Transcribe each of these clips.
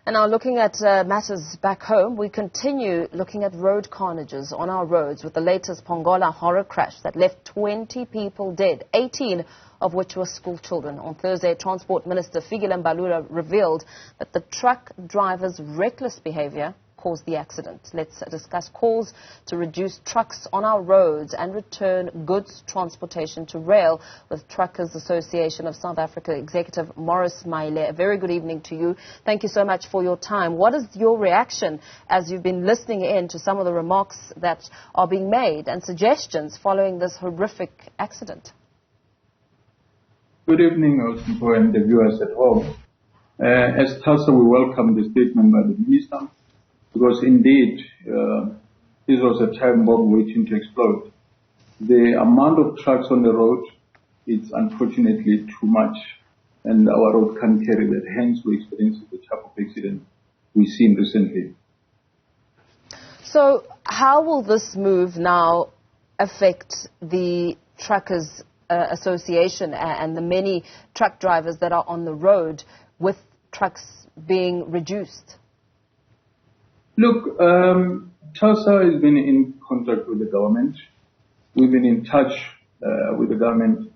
And now looking at matters back home, we continue looking at road carnages on our roads with the latest Pongola horror crash that left 20 people dead, 18 of which were school children. On Thursday, Transport Minister Fikile Mbalula revealed that the truck driver's reckless behaviour caused the accident. Let's discuss calls to reduce trucks on our roads and return goods transportation to rail with Truckers Association of South Africa Executive Maurice Maile. A very good evening to you. Thank you so much for your time. What is your reaction as you've been listening in to some of the remarks that are being made and suggestions following this horrific accident? Good evening, Osmo, and the viewers at home. As TASA, we welcome the statement by the Minister, because indeed, this was a time bomb waiting to explode. The amount of trucks on the road is unfortunately too much, and our road can't carry that. Hence, we experienced the type of accident we've seen recently. So, how will this move now affect the Truckers Association and the many truck drivers that are on the road with trucks being reduced? Look, TASA has been in contact with the government. We've been in touch with the government.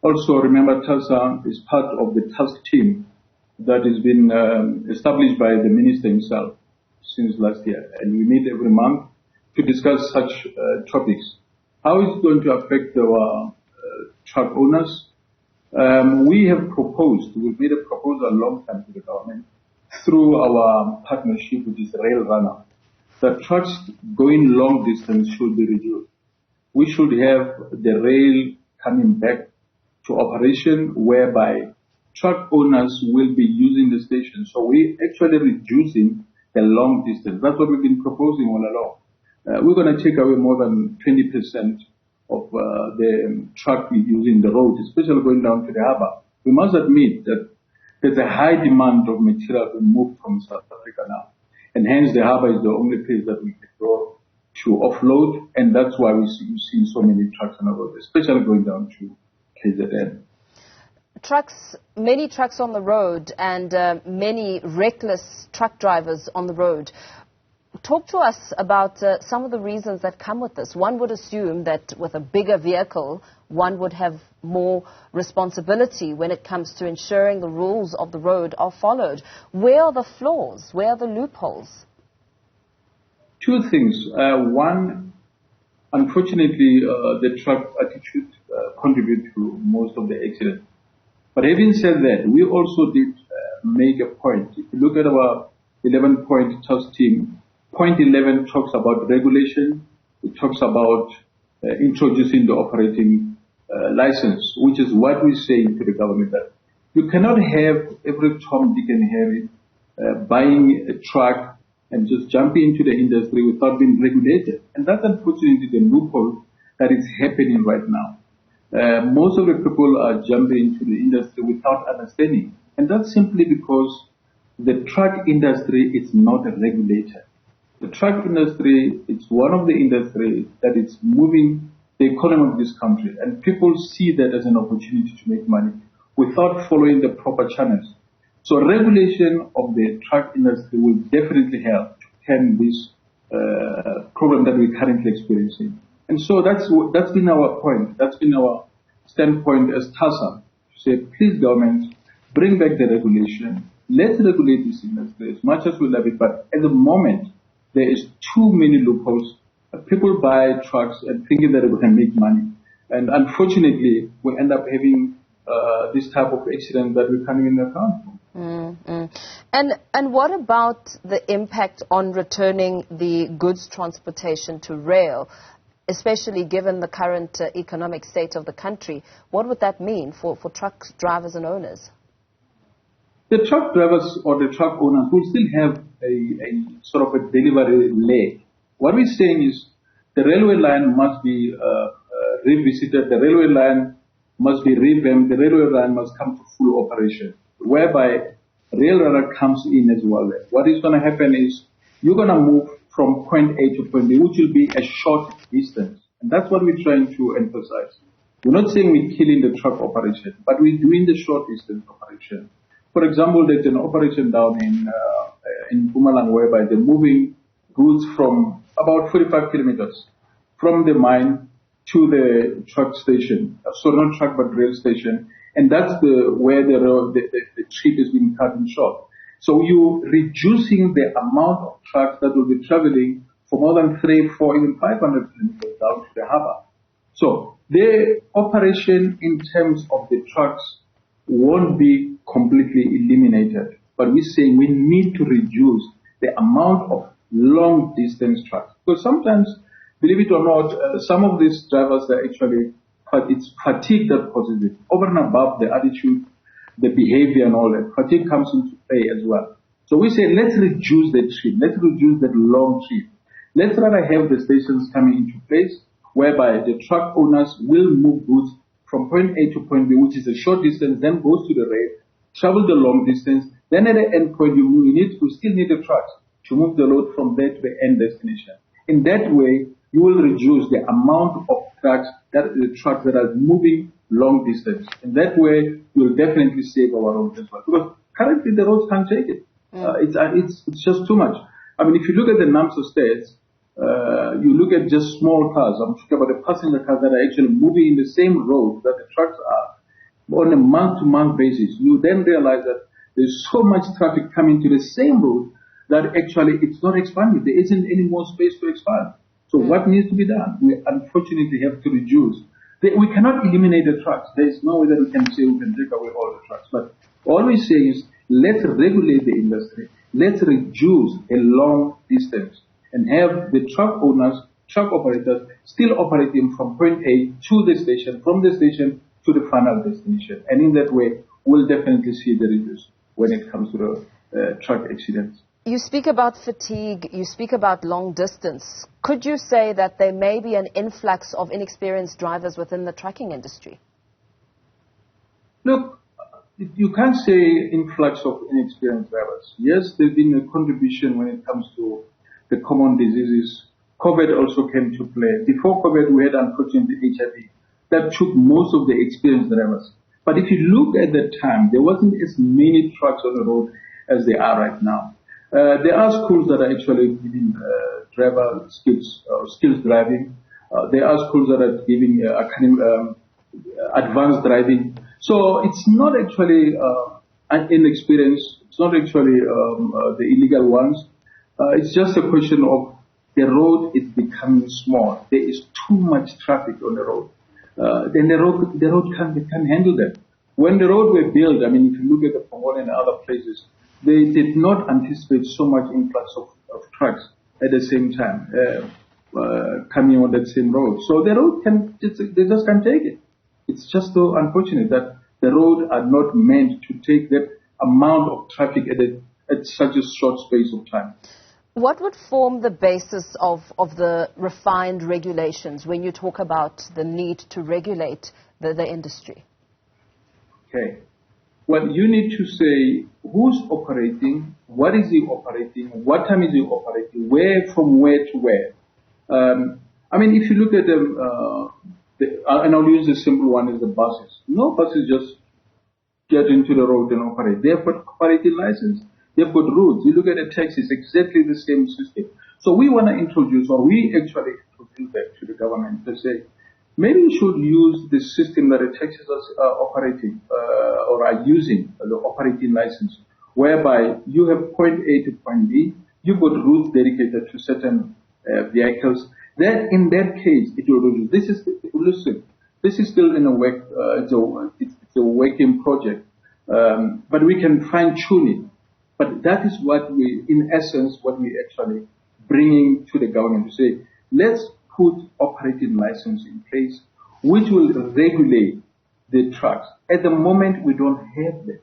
Also, remember, TASA is part of the task team that has been established by the minister himself since last year. And we meet every month to discuss such topics. How is it going to affect our truck owners? We have proposed, we've made a proposal a long time to the government through our partnership with this rail runner, that trucks going long distance should be reduced. We should have the rail coming back to operation whereby truck owners will be using the station. So we're actually reducing the long distance. That's what we've been proposing all along. We're going to take away more than 20% of the truck using the road, especially going down to the harbour. We must admit that there's a high demand of material being moved from South Africa now. And hence the harbour is the only place that we can go to offload, and that's why we've seen so many trucks on the road, especially going down to KZN. Many trucks on the road and many reckless truck drivers on the road. Talk to us about some of the reasons that come with this. One would assume that with a bigger vehicle, one would have more responsibility when it comes to ensuring the rules of the road are followed. Where are the flaws? Where are the loopholes? Two things. One, unfortunately, the truck attitude contributes to most of the accidents. But having said that, we also did make a point. If you look at our 11-point task team, Point 11 talks about regulation. It talks about introducing the operating license, which is what we say to the government, that you cannot have every Tom, Dick and Harry buying a truck and just jumping into the industry without being regulated. And that's unfortunately the loophole that is happening right now. Most of the people are jumping into the industry without understanding. And that's simply because the truck industry is not regulated. The truck industry is one of the industries that is moving the economy of this country, and people see that as an opportunity to make money without following the proper channels. So regulation of the truck industry will definitely help to turn this problem that we're currently experiencing. And so that's been our point. That's been our standpoint as TASA, to say, please government, bring back the regulation. Let's regulate this industry as much as we love it, but at the moment, there is too many loopholes. People buy trucks and thinking that they can make money. And unfortunately, we end up having this type of accident that we can't even account for. And what about the impact on returning the goods transportation to rail, especially given the current economic state of the country? What would that mean for truck drivers and owners? The truck drivers or the truck owners will still have a sort of a delivery leg. What we're saying is the railway line must be revisited, the railway line must be revamped, the railway line must come to full operation, whereby rail runner comes in as well. What is going to happen is you're going to move from point A to point B, which will be a short distance. And that's what we're trying to emphasize. We're not saying we're killing the truck operation, but we're doing the short distance operation. For example, there's an operation down in in Mpumalanga, whereby they're moving goods from about 45 kilometers from the mine to the truck station. So not truck, but rail station. And that's where the trip is being cut in short. So you're reducing the amount of trucks that will be traveling for more than 3, 4, even 500 kilometers down to the harbor. So the operation in terms of the trucks won't be completely eliminated. But we're saying we need to reduce the amount of long distance trucks. Because sometimes, believe it or not, some of these drivers are actually, it's fatigue that causes it. Over and above the attitude, the behavior and all that, fatigue comes into play as well. So we say, let's reduce the trip. Let's reduce that long trip. Let's rather have the stations coming into place whereby the truck owners will move goods from point A to point B, which is a short distance, then goes to the rail, travel the long distance, then at the end point we still need the trucks to move the load from there to the end destination. In that way, you will reduce the amount of trucks that are moving long distance. In that way, you will definitely save our roads as well. Because currently the roads can't take it. It's just too much. I mean, if you look at the numbers of states, you look at just small cars. I'm talking about the passenger cars that are actually moving in the same road that the trucks are on a month-to-month basis. You then realize that there's so much traffic coming to the same road that actually it's not expanding. There isn't any more space to expand. So what needs to be done? We unfortunately have to reduce. We cannot eliminate the trucks. There is no way that we can say we can take away all the trucks. But all we say is let's regulate the industry. Let's reduce a long distance and have the truck owners, truck operators still operating from point A to the station, from the station to the final destination. And in that way, we'll definitely see the reduce when it comes to the truck accidents. You speak about fatigue, you speak about long distance. Could you say that there may be an influx of inexperienced drivers within the trucking industry? Look, you can't say influx of inexperienced drivers. Yes, there's been a contribution when it comes to the common diseases. COVID also came to play. Before COVID, we had unfortunately HIV. That took most of the experienced drivers. But if you look at the time, there wasn't as many trucks on the road as there are right now. There are schools that are actually giving driver skills driving. There are schools that are giving advanced driving. So it's not actually an inexperience. It's not actually the illegal ones. It's just a question of the road is becoming small. There is too much traffic on the road. Then the road can't handle that. When the road were built, I mean, if you look at the Pongola and other places, they did not anticipate so much influx of trucks at the same time coming on that same road. So the road they just can't take it. It's just so unfortunate that the road are not meant to take that amount of traffic at such a short space of time. What would form the basis of the refined regulations when you talk about the need to regulate the industry? Okay. Well, you need to say who's operating, what is he operating, what time is he operating, from where to where. I mean, if you look at them, and I'll use the simple one as the buses. No buses just get into the road and operate. They have got operating license. They've got routes. You look at the taxis, exactly the same system. So we want to introduce, or we actually introduce that to the government to say, maybe you should use the system that the taxis are operating or are using, the operating license, whereby you have point A to point B, you've got routes dedicated to certain vehicles. Then in that case, it will reduce. This is still in a work, it's a working project, but we can fine tune it. But that is what in essence, what we actually bringing to the government to say, let's put operating license in place, which will regulate the trucks. At the moment, we don't have that.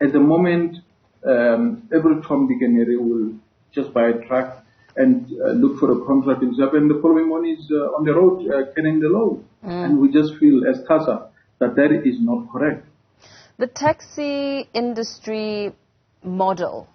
At the moment, every Tom, Dick and Harry will just buy a truck and look for a contract himself, and the following morning is on the road carrying the load. And we just feel as TASA that is not correct. The taxi industry model,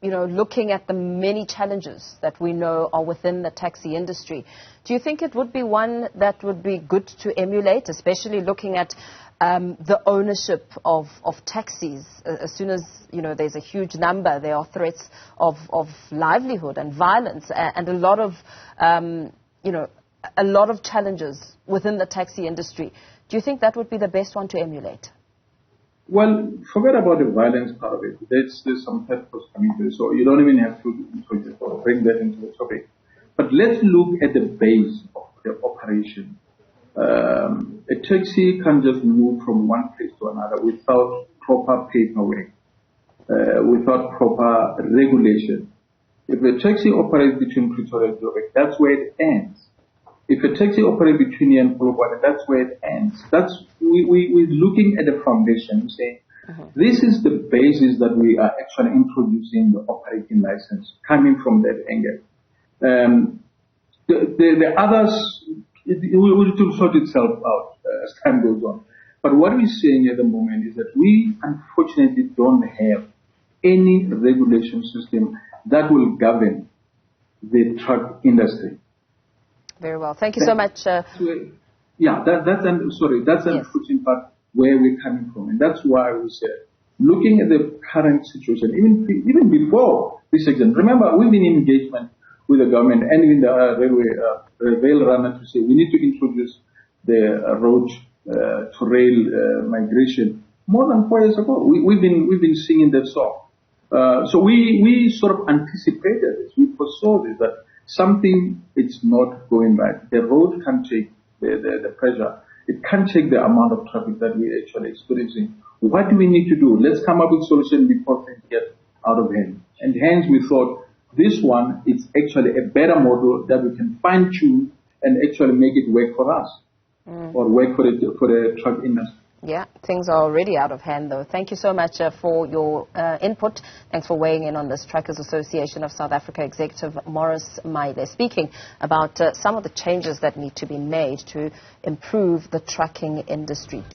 looking at the many challenges that we know are within the taxi industry, do you think it would be one that would be good to emulate, especially looking at the ownership of taxis. As soon as, there's a huge number, there are threats of livelihood and violence and a lot of, a lot of challenges within the taxi industry. Do you think that would be the best one to emulate? Well, forget about the violence part of it. There's some purpose coming to it, so you don't even have to bring that into the topic. But let's look at the base of the operation. A taxi can just move from one place to another without proper paperwork, without proper regulation. If a taxi operates between Pretoria and Joburg, that's where it ends. If a taxi operates between here and Polokwane, that's where it ends. We're looking at the foundation, saying this is the basis that we are actually introducing the operating license, coming from that angle. The others, it will sort itself out as time goes on. But what we're saying at the moment is that we unfortunately don't have any regulation system that will govern the truck industry. Very well. Thank you so much. That's the unfortunate part where we're coming from. And that's why we said, looking at the current situation, even before this exam, remember, we've been in engagement with the government and in the rail runner to say we need to introduce the road to rail migration more than 4 years ago. We've been singing that song. So we sort of anticipated this. We foresaw this, that something is not going right. The road can't take the pressure. It can't take the amount of traffic that we're actually experiencing. What do we need to do? Let's come up with a solution before things get out of hand. And hence we thought this one is actually a better model that we can fine tune and actually make it work for us or work for the truck industry. Yeah, things are already out of hand, though. Thank you so much for your input. Thanks for weighing in on this. Truckers Association of South Africa Executive Morris Maile speaking about some of the changes that need to be made to improve the trucking industry.